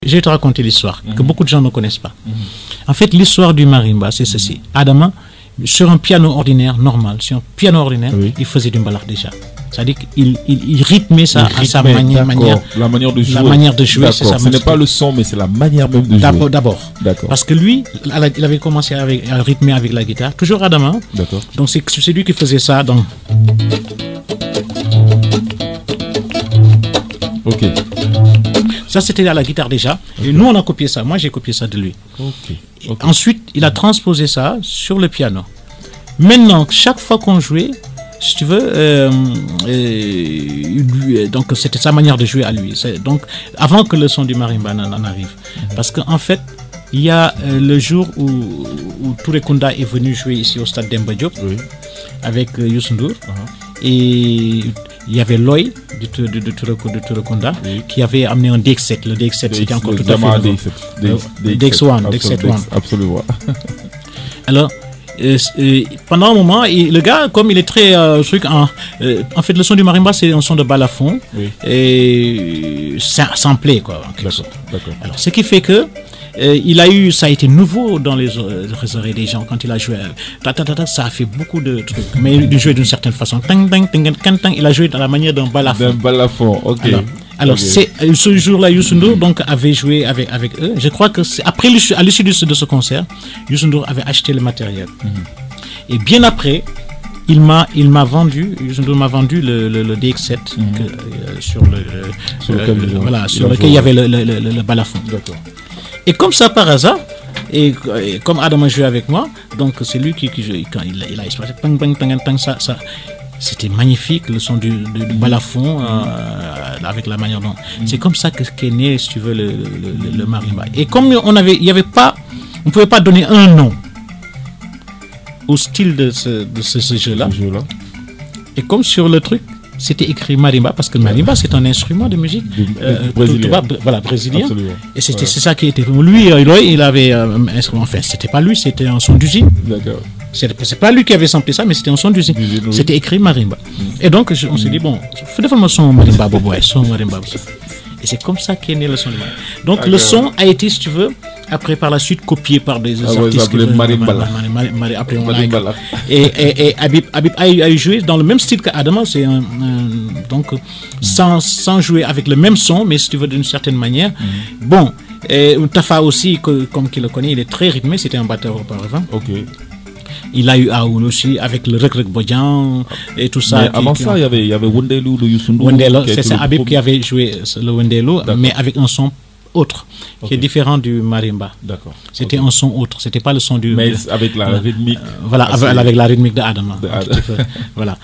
je vais te raconter l'histoire que beaucoup de gens ne connaissent pas. En fait, l'histoire du marimba, c'est ceci. Adama, sur un piano ordinaire, normal, sur un piano ordinaire, il faisait du mbalak déjà. C'est-à-dire qu'il rythmait ça à sa manière. La manière de jouer. La manière de jouer, c'est ça. Ce n'est pas le son, mais c'est la manière même de jouer. D'abord. Parce que lui, il avait commencé à rythmer avec la guitare, toujours Adama. D'accord. Donc c'est lui qui faisait ça. Donc... Ok. Ça, c'était à la guitare déjà. Et nous, on a copié ça. Moi, j'ai copié ça de lui. Ensuite, il a transposé ça sur le piano. Maintenant, chaque fois qu'on jouait, si tu veux, donc c'était sa manière de jouer à lui. Donc, avant que le son du marimba n'en arrive. Parce qu'en fait, il y a le jour où Touré Kunda est venu jouer ici au stade Demba Diop avec Youssou Ndour. Et il y avait Loy de Touré Kunda qui avait amené un DX7. Le DX7, c'était encore tout à fait DX1. Absolument. Alors, pendant un moment, le gars, comme il est très en fait, le son du marimba, c'est un son de balafon et samplé, quoi. Alors, ce qui fait que ça a été nouveau dans les oreilles des gens quand il a joué. Ça a fait beaucoup de trucs. Mais il jouait d'une certaine façon. Il a joué dans la manière d'un balafon. Alors ce jour-là, Youssou Ndour donc avait joué avec eux. Je crois que après, à l'issue de ce concert, Youssou Ndour avait acheté le matériel. Et bien après, Youssou Ndour m'a vendu le DX7 sur lequel il y avait le balafon. D'accord. Et comme ça par hasard, et comme Adam a joué avec moi, donc c'est lui qui joue, quand il a exploité, ça. C'était magnifique, le son du balafon, avec la manière dont... C'est comme ça qu'est né, si tu veux, le marimba. Et comme on ne pouvait pas donner un nom au style de ce jeu-là. Et comme sur le truc, c'était écrit marimba, parce que le marimba, c'est un instrument de musique brésilien. Absolument. Et c'est ça qui était... Lui, il avait un instrument, enfin, c'était pas lui, c'était un son d'usine. D'accord. C'est pas lui qui avait samplé ça, mais c'était un son d'usine. C'était écrit marimba. Et donc, on s'est dit, bon, fais un son marimba, son marimba. Et c'est comme ça qu'est né le son du marimba. Donc, le son a été, si tu veux, après par la suite copié par des artistes. Et Habib a joué dans le même style qu'Adama, donc sans jouer avec le même son, mais si tu veux d'une certaine manière. Bon, et Tafa aussi, comme qui le connaît, il est très rythmé, c'était un batteur auparavant. Il a eu Aoun aussi avec le Rek Bodian et tout ça. Mais avant ça, il y avait Wendelu de Youssou Ndour. C'est Habib qui avait joué le Wendelu, mais avec un son autre, qui est différent du marimba. D'accord. C'était un son autre, c'était pas le son du... Mais avec la rythmique. Avec la rythmique de Adama. Voilà.